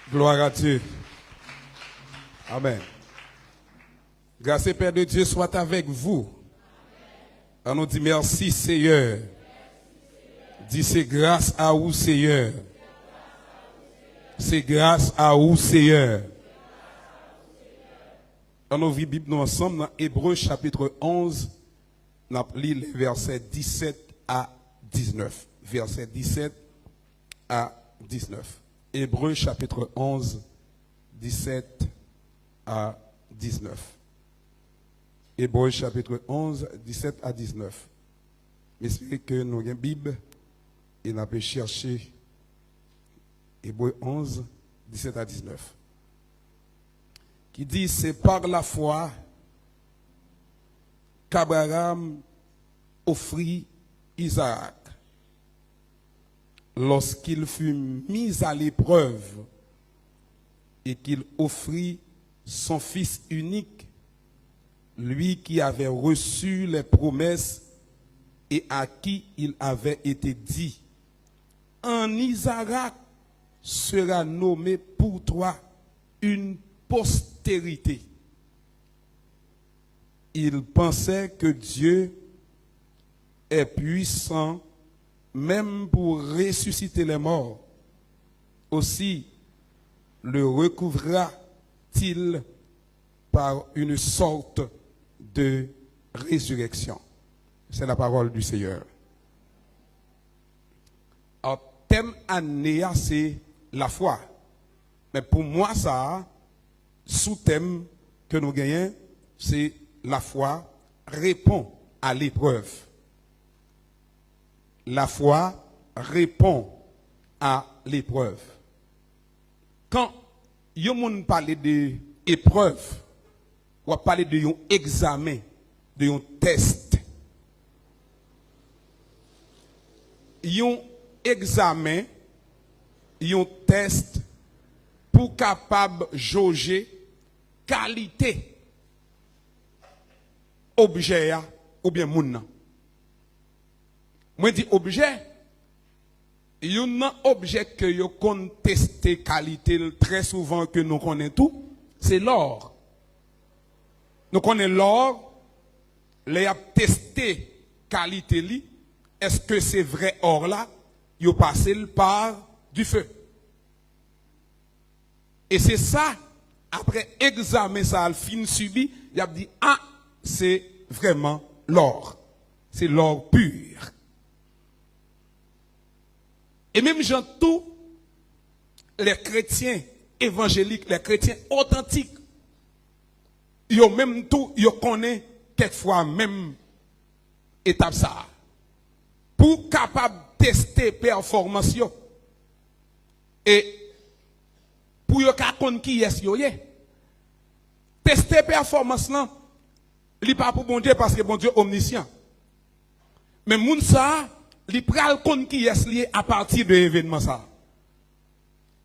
Gloire à Dieu. Amen. Grâce et Père de Dieu soit avec vous. On nous dit merci Seigneur. Dis c'est grâce à vous Seigneur. C'est grâce à vous Seigneur. On nous vit Bible nous ensemble dans Hébreux chapitre 11. On lit les versets 17 à 19. Versets 17 à 19. Hébreux chapitre 11, 17 à 19. Hébreux chapitre 11, 17 à 19. J'espère que nous avons une Bible et nous avons cherché Hébreux 11, 17 à 19. Qui dit, c'est par la foi qu'Abraham offrit Isaac lorsqu'il fut mis à l'épreuve et qu'il offrit son fils unique, lui qui avait reçu les promesses et à qui il avait été dit, en Isaac sera nommé pour toi une postérité. Il pensait que Dieu est puissant même pour ressusciter les morts. Aussi le recouvra-t-il par une sorte de résurrection. C'est la parole du Seigneur. Alors, thème année, c'est la foi. Mais pour moi, ça, sous-thème que nous gagnons, c'est la foi répond à l'épreuve. La foi répond à l'épreuve. Quand yon parle de épreuve, ou parler de yon examen, de yon test. Yon examen, yon test pour capable jauger qualité objet ou bien moun. Moi dis objet, yon objet que yo contesté qualité très souvent que nous connaissons tout, c'est l'or. Nous connaissons l'or, les a testé qualité li, est-ce que c'est vrai or là, yo passé par du feu. Et c'est ça, après examen ça, le fin subi, il a dit, ah, c'est vraiment l'or. C'est l'or pur. Et même gens tous les chrétiens évangéliques, les chrétiens authentiques, ils même tout, ils connaissent quelquefois même étape ça. Pour capable tester performance yo. Et pour yo connaître qui est yo yé. Tester performance là, li pas pour bon Dieu parce que bon Dieu omniscient. Mais moun ça li pral kon qui est lié à partir de l'événement ça.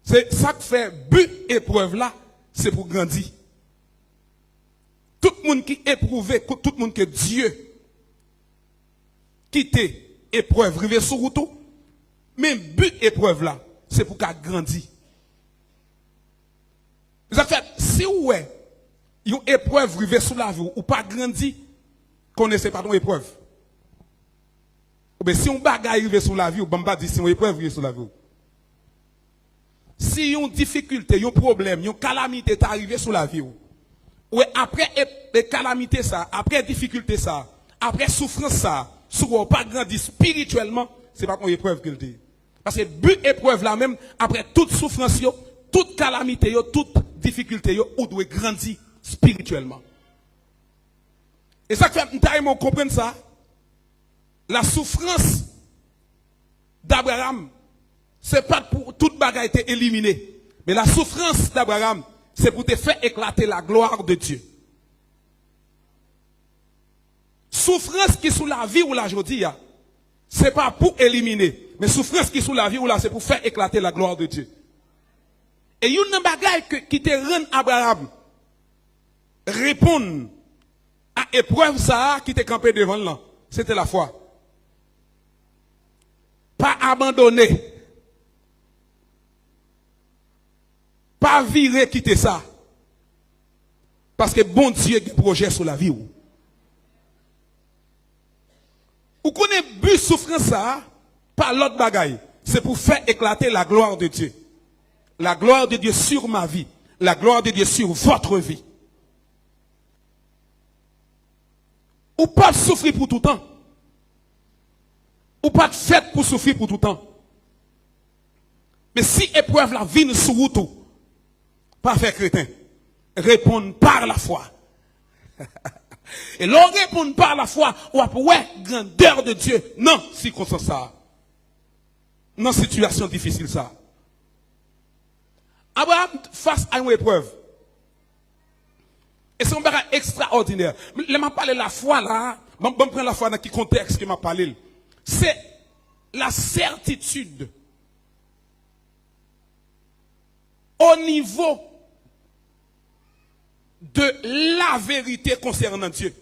C'est ça que fait but épreuve là, c'est pour grandir. Tout le monde qui éprouvé, tout le monde que Dieu quitte épreuve, rive sur route, mais but épreuve là, c'est pour qu'elle grandisse. Ça fait si ou est une épreuve rive sur la vie ou pas grandi, connaissez pas ton épreuve. Mais si on bagaille arrive sur la vie, ou pas dire si on épreuve arrive sur la vie. Si une difficulté, un problème, une calamité est arrivé sur la vie, ou après calamité ça, après difficulté ça, après souffrance ça, si on pas grandi spirituellement, c'est pas ton épreuve qu'il dit. Parce que but épreuve là même, après toute souffrance, toute calamité, toute difficulté, on doit grandir spirituellement. Et ça fait nous comprendre ça. La souffrance d'Abraham, c'est pas pour toute bagarre été éliminée. Mais la souffrance d'Abraham, c'est pour te faire éclater la gloire de Dieu. Souffrance qui sous la vie ou la jodi, c'est pas pour éliminer. Mais souffrance qui sous la vie ou là, c'est pour faire éclater la gloire de Dieu. Et il y a une bagaille qui te rend Abraham répondre à épreuve ça qui te campé devant là. C'était la foi. Pas abandonner. Pas virer, quitter ça. Parce que bon Dieu a un projet sur la vie. Ou connaît but souffrance ça, par l'autre bagaille. C'est pour faire éclater la gloire de Dieu. La gloire de Dieu sur ma vie. La gloire de Dieu sur votre vie. Ou pas souffrir pour tout temps. Ou pas de fête pour souffrir pour tout temps. Mais si épreuve la vie sous tout, pas faire crétin. Répondre par la foi. Et l'on répond par la foi, ou après, grandeur de Dieu. Non, circonstance ça. Non, situation difficile ça. Abraham, face à une épreuve. Et c'est un bagage extraordinaire. Je m'a parlé de la foi là. Je vais prendre la foi dans quel contexte que m'a parlé. C'est la certitude au niveau de la vérité concernant Dieu.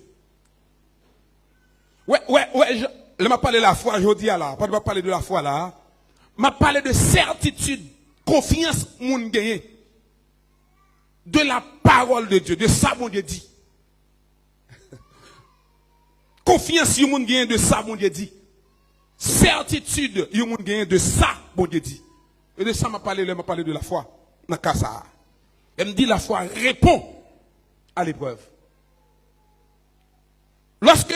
Je m'a parlé de la foi, je dis là. Pas de parler de la foi là. M'a parlé de certitude, confiance, moun gagné. De la parole de Dieu, de ça, mon Dieu dit. Confiance, yon moun gagné de ça, mon Dieu dit. Certitude, yon moun gagné de ça, mon Dieu dit. Et de ça, m'a parlé de la foi. Dans le cas ça. Elle me dit la foi répond à l'épreuve. Lorsque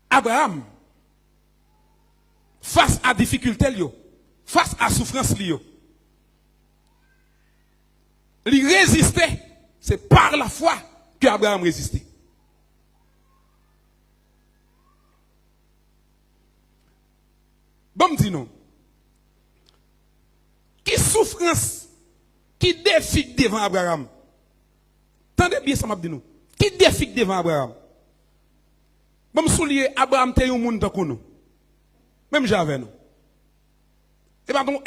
Abraham, face à difficulté, face à souffrance, il résistait. C'est par la foi que Abraham résistait. Bon, me dit non. Qui souffrance, qui défi devant Abraham? Tendez bien ça m'a dit nous. Qui défi devant Abraham? Bon, me soulier Abraham te yon moun tan kou nou. Même j'avais nous. Et pas un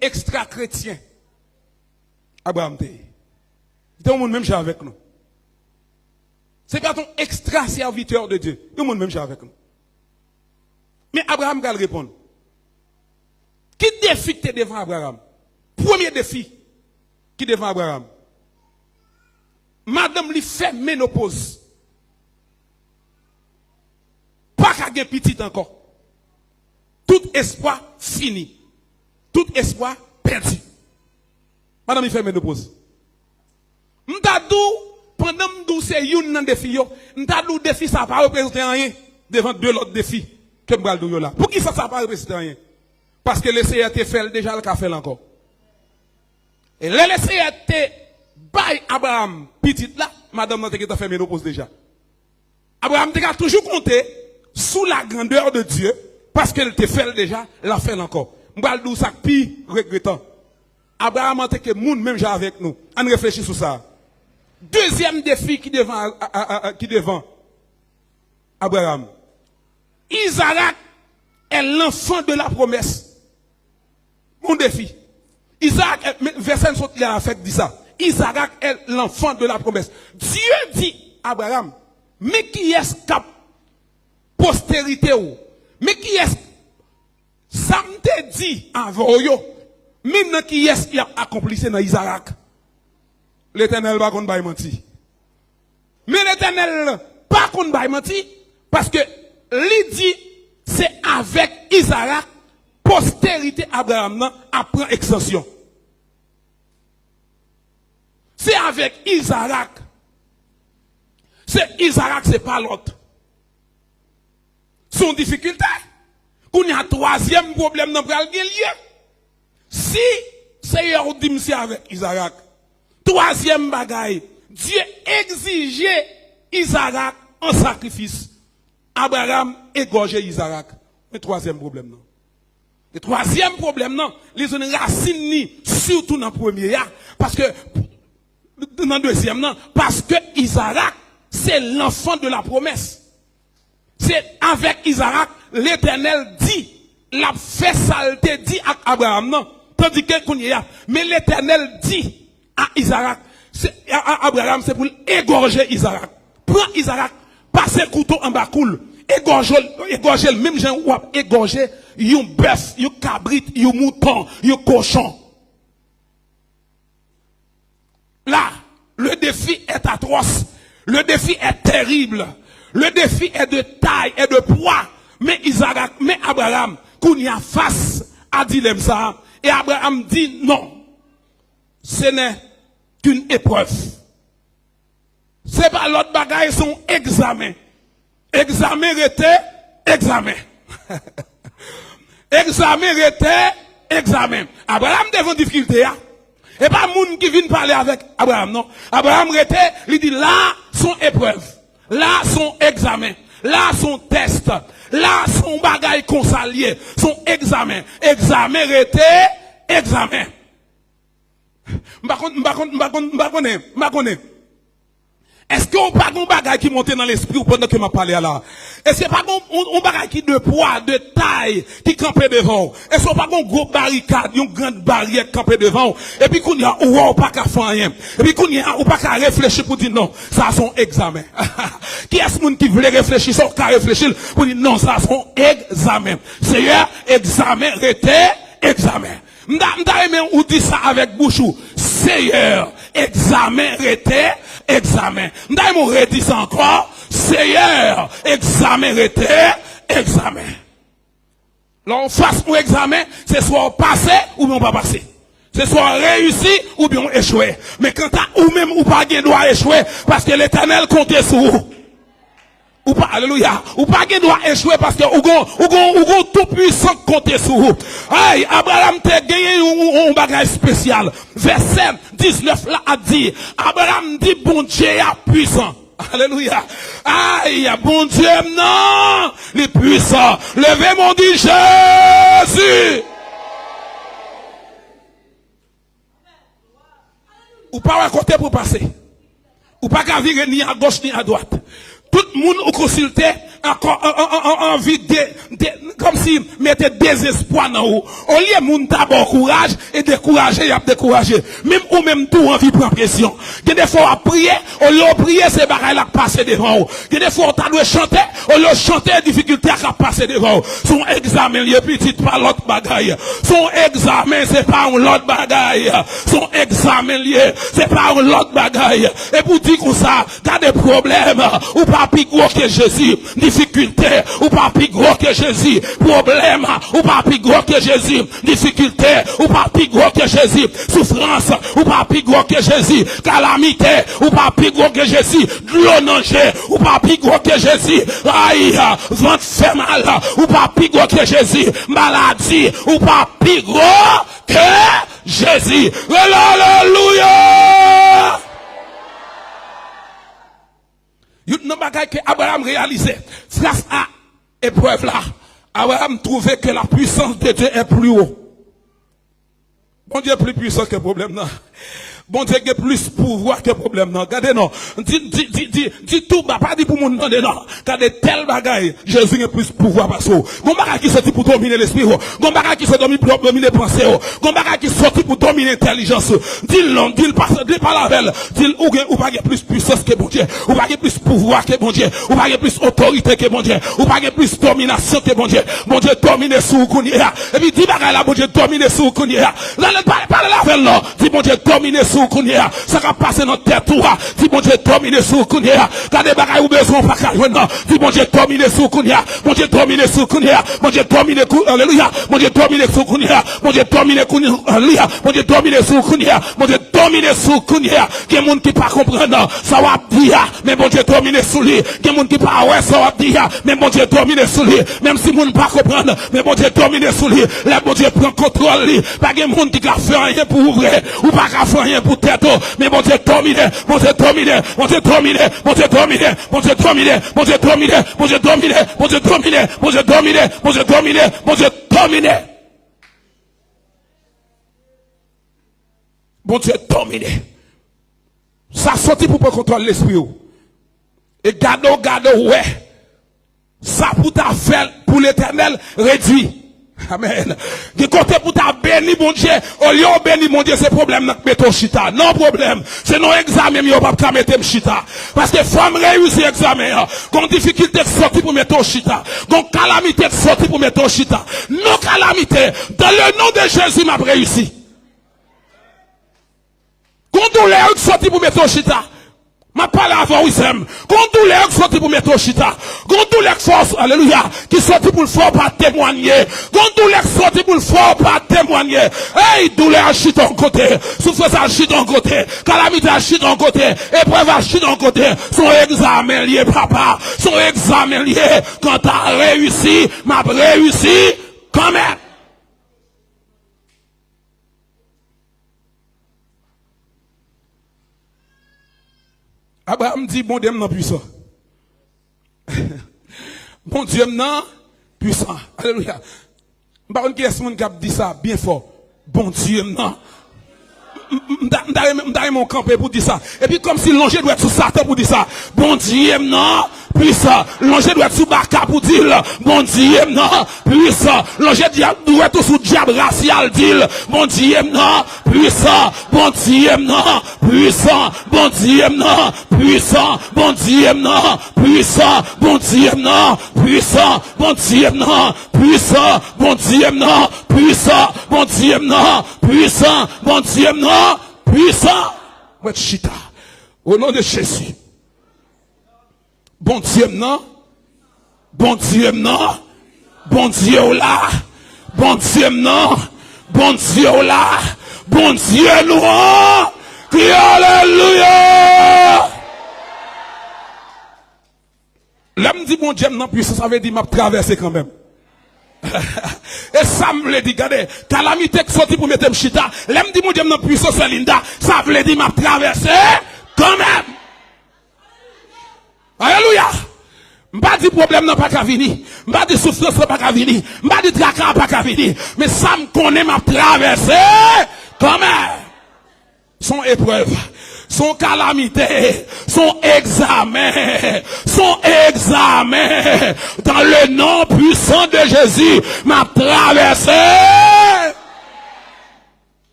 extra chrétien. Abraham te. C'est un monde même avec nous. C'est pas un extra serviteur de Dieu. C'est un monde même avec nous. Mais Abraham va répondre. Qui défi te devant Abraham? Premier défi qui devant Abraham. Madame lui fait ménopause. Pas qu'à gagner petit encore. Tout espoir fini. Tout espoir perdu. Madame lui fait ménopause. M'tadou pendant m'dou c'est youn nan défi yo, m'tadou défi ça pas représenter rien devant deux autres défis que m'bral dou yo là. Pour qui ça pas représenter rien? Parce que le Seigneur te fait déjà le café encore. Et le Seigneur te bail Abraham petit là, madame nan te fait ménopause déjà. Abraham te toujours compté sous la grandeur de Dieu parce qu'elle te fait déjà, l'a fait encore. M'bral dou ça pi regrettant. Abraham a que moun même déjà avec nous. On réfléchit sur ça. Deuxième défi qui devant Abraham. Isaac est l'enfant de la promesse. Mon défi. Isaac, verset il a fait dit ça. Isaac est l'enfant de la promesse. Dieu dit Abraham, mais qui est-ce cap postérité ou? Mais qui est-ce ça me dit avant yo? Maintenant qui est-ce qui a accompli ça dans Isaac? L'Éternel va contre menti. Mais l'Éternel pas contre menti parce que lui dit c'est avec Isaac postérité Abraham apprend extension. C'est avec Isaac. C'est Isaac, c'est pas l'autre. Son difficulté. Qu'on y a un troisième problème dans le lien. Si Seigneur dit c'est avec Isaac. Troisième bagaille. Dieu exigeait Isaac en sacrifice. Abraham égorgeait Isaac. Mais troisième problème non. Le troisième problème non, les ont racine ni surtout dans le premier parce que dans le deuxième non, parce que Isaac c'est l'enfant de la promesse. C'est avec Isaac l'Éternel dit, l'a fait saleté dit à Abraham non, tandis que qu'on y a, mais l'Éternel dit à Isaac, à Abraham c'est pour égorger Isaac. Prends Isaac, passe couteau en bas coule égorger le même genre ou égorger un bœuf, un cabrit, un mouton, un cochon. Là, le défi est atroce. Le défi est terrible. Le défi est de taille et de poids. Mais Abraham, qu'on y a face à dilemme ça, et Abraham dit non. Ce n'est qu'une épreuve. C'est pas l'autre bagaille, son examen. Examen était examen. Examen était examen. Abraham devant difficulté. Et pas moun qui vient parler avec Abraham, non. Abraham était, il dit là, son épreuve. Là, son examen. Là, son test. Là, son bagaille consalier. Son examen. Examen était examen. Est-ce qu'on pas un bagage qui monte dans l'esprit pendant que m'a parlé là? Est-ce que pas un bagage qui de poids, de taille, qui campait devant? Est-ce qu'on pas un gros barricade, une grande barrière campée devant? Et puis qu'on y a, ou pas qu'à faire rien. Et puis qu'on y a, ou pas qu'à réfléchir pour dire non, ça son examen. Qui est-ce qui voulait réfléchir, ça qu'à réfléchir pour dire non, ça son examen. Seigneur, examen, était examen. M'da aimé ou dit ça avec bouchou. Seigneur, examen, était examen. M'da aimé ou redit ça encore. Seigneur, examen, était examen. Là, on fasse un examen, c'est soit passé ou bien pas passé. C'est soit réussi ou bien échoué. Mais quand ou même ou pas doit échouer parce que l'Éternel compte sur vous. Ou pas, alléluia, ou pas qu'il doit échouer parce que ou gon tout puissant compter sur vous. Aïe, Abraham t'a gagné un bagage spécial. Verset 19 là a dit, Abraham dit bon Dieu est puissant. Alléluia. Aïe, bon Dieu, non, les puissants. Levez mon dit Jésus. Ou pas à côté pour passer. Ou pas qu'à virer ni à gauche ni à droite. Tout le monde au consulté encore envie de comme si mettait désespoir dans vous. Au lieu moun d'abord courage et décourager, y a décourager. Même ou même tout envie prendre pression. Il y a des fois à prier, au lieu de prier c'est bagaille là passer devant vous. Il y a des fois on doit chanter, au lieu de chanter difficulté à passer devant vous. Son examen lié petit pas l'autre bagaille. Son examen c'est pas un l'autre bagaille. Son examen lié c'est pas un l'autre bagaille. Et pour dire comme ça, t'as des problèmes ou pas plus gros que Jésus, difficulté, ou pas plus gros que Jésus, problème, ou pas plus gros que Jésus, difficulté, ou pas plus gros que Jésus, souffrance, ou pas plus gros que Jésus, calamité, ou pas plus gros que Jésus, danger, ou pas plus gros que Jésus, aïe, ventre fait mal, ou pas plus gros que Jésus, maladie, ou pas plus gros que Jésus. Alléluia! Il y a un bagage que Abraham réalisait. Face à l'épreuve là, Abraham trouvait que la puissance de Dieu est plus haut. Bon Dieu est plus puissant que le problème là. Bon Dieu a plus pouvoir que le problème non. Regardez non. Dis tout bas, pas dit pour mon demander non. Regardez tel bagaille, Jésus a plus pouvoir parce que mon bagage qui sorti pour dominer l'esprit, mon bagage qui sorti pour dominer les pensées, mon bagage qui sorti pour dominer l'intelligence. Dis non, dis pas la belle, dis ou pas plus puissance que bon Dieu, ou pas plus pouvoir que bon Dieu, ou pas plus autorité que bon Dieu, ou pas plus domination que bon Dieu. Bon Dieu domine sur Kounia. Et puis dis bagaille là, bon Dieu domine sur Kounia. Là parle la belle là, dis bon Dieu domine sur Kounia, ça va passer dans tête toi. Dis bon Dieu domine sur Kounia. Quand des bagailles ou besoin pas qu'à joindre. Dis bon Dieu domine sur Kounia. Bon Dieu domine sur Kounia. Bon Dieu domine alléluia. Bon Dieu domine sur Kounia. Bon Dieu domine alléluia. Bon Dieu domine sur Kounia. Bon Dieu domine sur Kounia. Qu'il y a monde qui pas comprendre ça va dire mais bon Dieu domine sur lui. Qu'il y a monde qui pas ouais ça va dire mais bon Dieu domine sur lui. Même si monde pas comprendre mais bon Dieu domine sur lui. Là bon Dieu prend contrôle lui. Pas de monde qui va faire rien pour ouvrir ou pas faire rien pour tête, mais mon Dieu domine, mon Dieu domine, mon Dieu domine, mon Dieu domine, mon Dieu domine, mon Dieu domine, mon Dieu domine, mon Dieu domine, mon Dieu domine, mon Dieu domine, mon Dieu domine. Mon Dieu domine. Ça sorti pour contrôler l'esprit. Et garde, ouais. Ça pour ta faire, pour l'Éternel réduit. Amen. De côté pour ta béni bon Dieu, au lieu de béni mon Dieu, c'est problème dans mettre chita. Non problème. C'est non examen, mais on pas mettre chita. Parce que femme réussit examen, qu'on difficulté de sortir pour mettre chita. Qu'on calamité de sortir pour mettre chita. Non calamité. Dans le nom de Jésus, m'a réussi. Qu'on douleur de sortir pour mettre chita. Ma parole avant Wissem. Quand douleur qui sorti pour mettre au chita. Quand douleur qui force, alléluia, qui sorti pour le fort pas témoigner. Quand douleur qui sorti pour le fort pas témoigner. Hey, douleur chita en côté. Souffrance à chita en côté. Calamité à chita en côté. Épreuve à chita en côté. Son examen lié, papa. Son examen lié. Quand t'as réussi, m'a réussi, quand même. Abraham dit, bon Dieu, m'en puissant. Bon Dieu, m'en puissant. Alléluia. Baron qui est-ce qui a dit ça bien fort? Bon Dieu, m'en. M'dare mon campé pour dire ça. Et puis comme si l'ange doit être sous Satan pour dire ça. Bon Dieu, non, puissant. L'ange doit être sous Baka pour dire, bon Dieu, non, puissant. L'ange doit être sous diable racial, dire, bon Dieu, non, puissant. Bon Dieu, non, puissant. Bon Dieu, non, puissant. Bon Dieu, non, puissant. Bon Dieu, non, puissant. Bon Dieu, non, puissant. Bon Dieu, non, puissant. Bon Dieu, non, puissant. Bon Dieu, non, puissant. Chita. Au nom de Jésus. Bon Dieu, non. Bon Dieu, non. Bon Dieu, là. Bon Dieu, non. Bon Dieu, là. Bon Dieu, non. Crie alléluia. L'homme dit bon Dieu, non, puissant, ça veut dire m'a traversé quand même. Et ça me dit, regardez, calamité qui sorti pour mettre chita, l'aime dit mon Dieu, non, puissance, c'est Linda, ça veut dire m'a traversé quand même. Alléluia. M'pas dit problème n'a pas qu'à venir, m'pas dit souffrance n'a pas qu'à venir, m'pas dit tracas n'a pas qu'à venir, mais ça me connaît m'a traversé quand même. Son épreuve, son calamité, son examen, dans le nom puissant de Jésus, m'a traversé.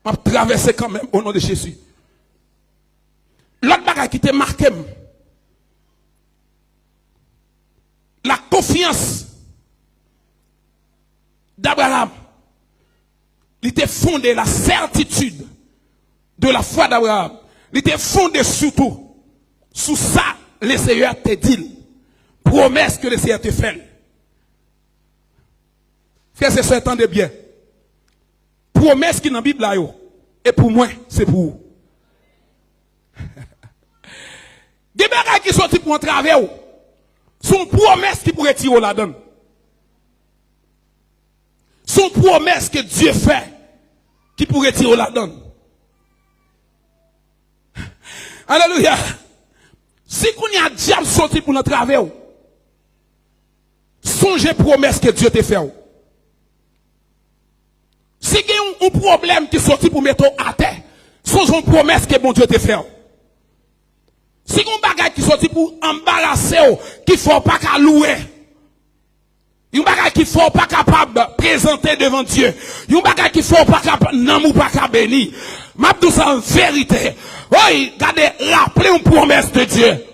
M'a traversé quand même au nom de Jésus. L'autre bagage qui te marqué, la confiance d'Abraham. Il était fondé la certitude de la foi d'Abraham. Il était fondé surtout sous ça, le Seigneur te dit. Promesse que le Seigneur te fait. Frères et sœurs, attendez bien. Promesse qui est dans la Bible là, et pour moi, c'est pour vous. Des bagages qui sont pour un travail, sont promesses qui pourraient tirer là-dedans. Sont promesses que Dieu fait qui pourrait tirer là-dedans. Alléluia. Si qu'on y a diable sorti pour notre travail, songez promesses que Dieu te fait. Si il y a un problème qui sorti pour mettre à terre, songez une promesse que bon Dieu te fait. Si il y a un bagage qui sorti pour embarrasser, qu'il ne faut pas qu'à louer. Il y a un bagage qu'il ne faut pas capable de présenter devant Dieu. Il y a un bagage qu'il ne faut pas capable de pas capable bénir. Ma tout ça en vérité. Oui, regardez, rappelez une promesse de Dieu.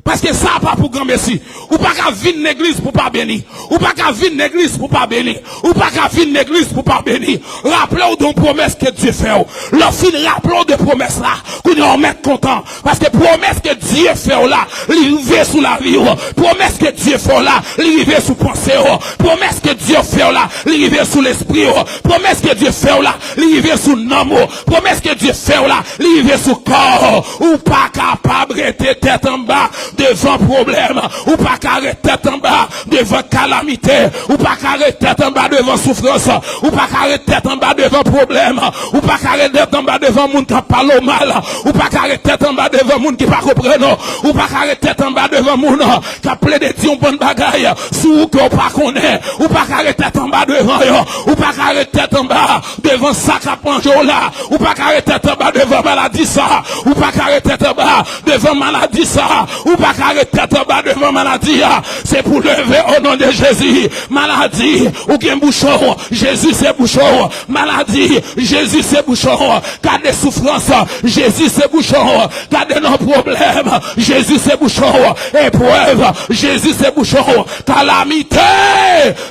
Parce que ça pas pour grand merci. Ou pas qu'à vivre l'église pour pas bénir. Ou pas qu'à vivre l'église pour pas bénir. Ou pas qu'à vivre l'église pour pas bénir. Rappelez-vous d'une promesse que Dieu fait. Le fin rappelez-vous de promesse là. Qu'on y en mette content. Parce que promesse que Dieu fait là. L'arrivée sous la vie. Promesse que Dieu fait là. L'arrivée sous pensée. Promesse que Dieu fait là. L'arrivée sous l'esprit. Promesse que Dieu fait là. L'arrivée sous l'amour. Promesse que Dieu fait là. L'arrivée sous corps. Ou pas capable de rester tête en bas devant problème, ou pas carré tête en bas devant calamité, ou pas carré tête en bas devant souffrance, ou pas carré tête en bas devant problème, ou pas carré tête en bas devant monde qui parle mal, ou pas carré tête en bas devant monde qui pas comprendre, ou pas carré tête en bas devant monde qui a plaidé de bonne bagaille, sous que pas connaît, ou pas carré tête en bas devant yo, ou pas carré tête en bas devant sac à panjo là, ou pas carré tête en bas devant maladie ça, ou pas carré tête en bas devant maladie ça, ou pas pas carré tête en bas devant maladie. C'est pour lever au nom de Jésus. Maladie, ou bien bouchon. Jésus c'est bouchon. Maladie, Jésus c'est bouchon. Cas de souffrance, Jésus c'est bouchon. Cas de nos problèmes, Jésus c'est bouchon. Épreuve, Jésus c'est bouchon. Calamité,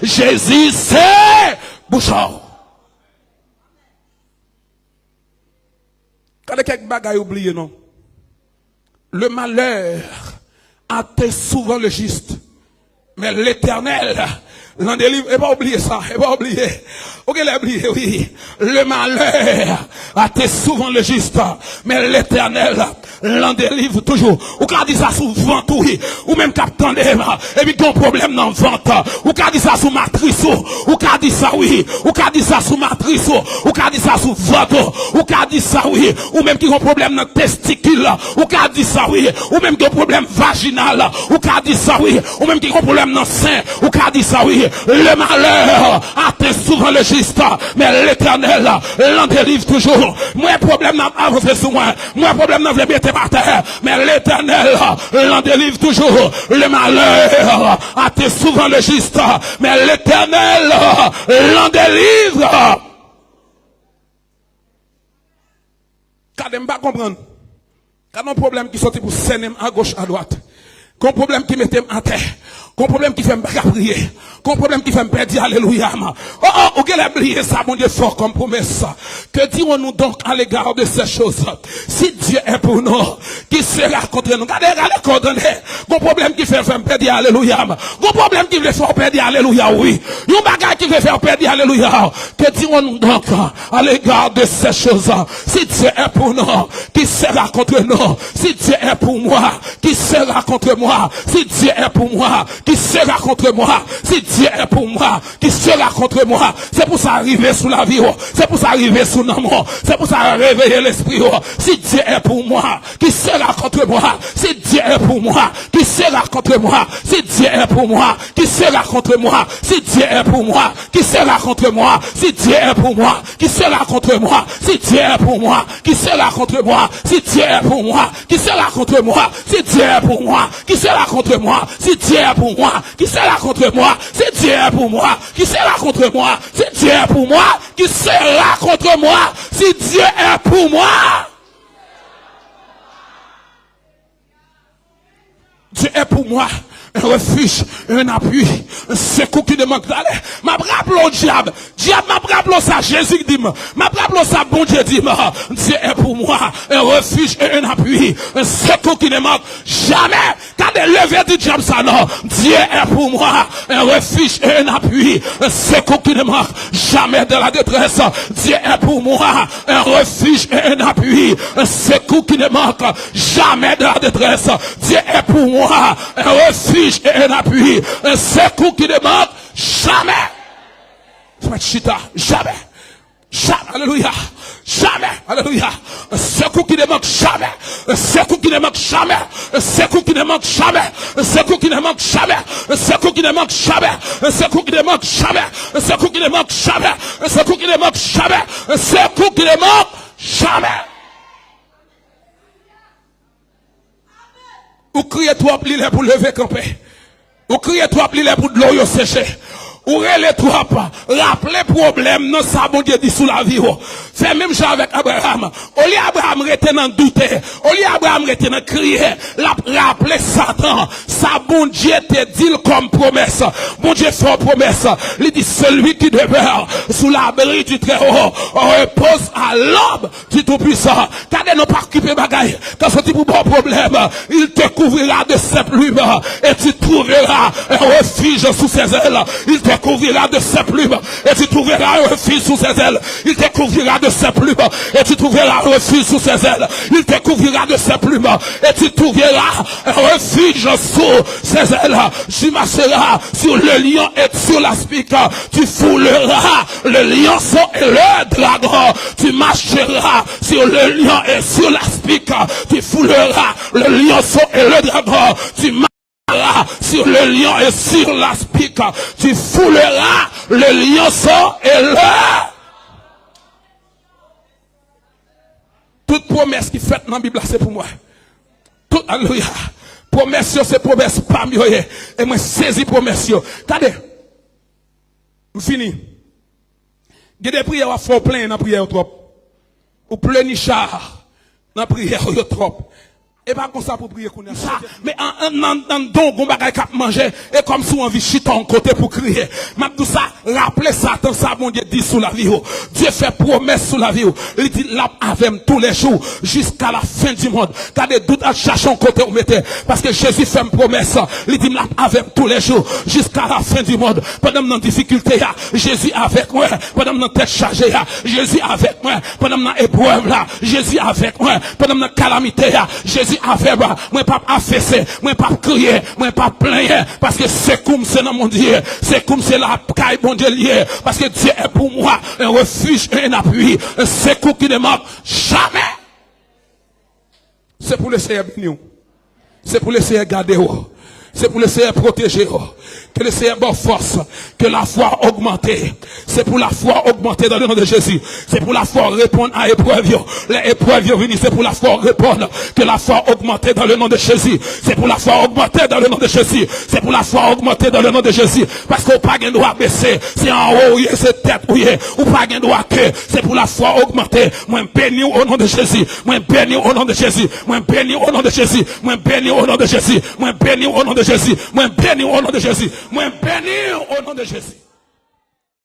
Jésus c'est bouchon. Quand quelques bagailles oubliées, non? Le malheur atteint souvent le juste. Mais l'Éternel l'en délivre. Et pas oublier ça. Et pas oublier. Ok, l'oublier, oui. Le malheur atteint souvent le juste. Mais l'Éternel l'en délivre toujours. Ou qu'a dit ça sous vent, oui. Ou même captain et puis ton problème dans vente. Ou qu'a dit ça sous matrice. Ou qu'a dit ça, oui. Ou qu'a dit ça sous matrice. Ou qu'a dit ça sous vente. Ou qu'a dit ça, oui. Ou même qui ont problème dans testicule. Ou qu'a dit ça, oui. Ou même qui ont problème vaginal. Ou qu'a dit ça, oui. Ou même qui ont problème dans sein. Ou qu'a dit ça, oui. Le malheur atteint souvent le juste, mais l'Éternel l'en délivre toujours. Moi, problème n'a pas avancé sur moi. Moi, problème n'a pas bien été par terre, mais l'Éternel l'en délivre toujours. Le malheur atteint souvent le juste, mais l'Éternel l'en délivre. Quand on ne pas comprendre, quand on a un problème qui sortit pour saigner à gauche, à droite, quand un problème qui mettait en terre, qu'on problème qui fait me prier, qu'on problème qui fait me perdre, alléluia. Oh, oh, ok, oublié ça, mon Dieu, fort comme promesse. Que dirons-nous donc à l'égard de ces choses? Si Dieu est pour nous, qui sera contre nous? Regardez, coordonnées. Qu'on problème qui fait me perdre, alléluia. Qu'on problème qui veut faire perdre, alléluia, oui. Yon bagage qui veut faire perdre, alléluia. Que dirons-nous donc à l'égard de ces choses? Si Dieu est pour nous, qui sera contre nous? Si Dieu est pour moi, qui sera contre moi? Si Dieu est pour moi, qui sera contre moi? Si Dieu est pour moi, qui sera contre moi? C'est pour ça arriver sous la vie, c'est pour ça arriver sous l'amour, c'est pour ça réveiller l'esprit. Si Dieu est pour moi, qui sera contre moi? Si Dieu est pour moi, qui sera contre moi? Si Dieu est pour moi, qui sera contre moi? Si Dieu est pour moi, qui sera contre moi? Si Dieu est pour moi, qui sera contre moi? Si Dieu est pour moi, qui sera contre moi? Si Dieu est pour moi, qui sera contre moi? Si Dieu est pour moi, qui sera contre moi? Si Dieu est pour moi, qui sera contre moi? Si Dieu est pour moi, qui sera contre moi? Si Dieu est pour moi, qui sera contre moi? Si Dieu est pour moi, Dieu est pour moi. Un refuge, un appui, un secours qui demande d'aller. Ma rappelé au diable. Diable m'a rappelé ça. Jésus dit, m'a rappelé ça. Bon Dieu dit, Dieu est pour moi. Un refuge et un appui. Un secours qui ne manque jamais. Quand elle levé du diable ça, non. Dieu est pour moi. Un refuge et un appui. Un secours qui ne manque jamais de la détresse. Dieu est pour moi. Un refuge et un appui. Un secours qui ne manque jamais de la détresse. Dieu est pour moi. Un refuge et un appui, un secours qui ne manque jamais. Jamais. Jamais. Alléluia. Jamais. Alléluia. Un secours qui ne manque jamais. Un secours qui ne manque jamais. Un secours qui ne manque jamais. Un secours qui ne manque jamais. Un secours qui ne manque jamais. Un secours qui ne manque jamais. Un secours qui ne manque jamais. Un secours qui ne manque jamais. Un secours qui ne manque jamais. Ou criez toi pour lever camper. Ou criez toi pour de l'eau sécher. Ou relais toi rappelez problème non ça bon Dieu dit sous la vie. Fait même chose avec Abraham. Au lieu Abraham rester dans douter, au lieu Abraham rester dans crier, rappeler Satan, ça bon Dieu te dit comme promesse. Bon Dieu fait promesse. Il dit celui qui demeure sous l'abri du Très-Haut repose à l'ombre du Tout-Puissant. Quand nous pas occuper bagaille, quand ce type de problème, il te couvrira de ses plumes et tu trouveras un refuge sous ses ailes. Il te couvrira de ses plumes et tu trouveras un refuge sous ses ailes. Il te couvrira de ses plumes et tu trouveras un refuge sous ses ailes. Il te couvrira de ses plumes et tu trouveras un refuge sous ses ailes. Tu marcheras sur le lion et sur l'aspic. Tu fouleras le lionceau et le dragon. Tu marcheras sur le lion et sur l'aspic. Tu fouleras le lionceau et le dragon. Tu sur le lion et sur l'aspic, tu fouleras le lionceau et le... Toute promesse qui est faite dans la Bible, c'est pour moi. Alléluia. Promesse, c'est promesse pas mieux. Et moi, saisis promesse. Regardez. Je finis. Il y a des prières à faire plein dans la prière trop. Ou plenichard dans la prière trop. Et pas comme ça pour prier qu'on a ça. Mais en don, on va manger. Et comme si on vit chita en côté pour crier. Même tout ça, rappelez Satan, ça, mon Dieu dit sous la vie. Dieu fait promesse sous la vie. Il dit, là, avec tous les jours, jusqu'à la fin du monde. Quand des doutes à chercher en côté, on mettez. Parce que Jésus fait une promesse. Il dit, là, avec tous les jours, jusqu'à la fin du monde. Pendant nos difficultés, Jésus avec moi. Pendant nos têtes chargées, Jésus avec moi. Pendant nos épreuves, Jésus avec moi. Pendant nos calamités, Jésus avec moi. Moi pas affaissé, moi pas crier, moi pas plaindre, parce que c'est comme c'est dans mon Dieu, c'est comme c'est la caille bon Dieu lié, parce que Dieu est pour moi un refuge et un appui, un secours qui ne manque jamais. C'est pour le Seigneur bénir, c'est pour le Seigneur garder, c'est pour le Seigneur protéger, que le Seigneur bonne force, que la foi augmente. C'est pour la foi augmenter dans le nom de Jésus. C'est pour la foi répondre à l'épreuve. Les épreuves viennent, c'est pour la foi répondre. Que la foi augmente dans le nom de Jésus. C'est pour la foi augmenter dans le nom de Jésus. C'est pour la foi augmenter dans le nom de Jésus. Parce qu'on pas de droit baisser. C'est en haut, c'est tête, ou pas de droit que. C'est pour la foi augmenter. Moi béni au nom de Jésus. Moi béni au nom de Jésus. Moi béni au nom de Jésus. Moi béni au nom de Jésus. Moi béni au nom de Jésus. Moi béni au nom de Jésus. Moi béni au nom de Jésus.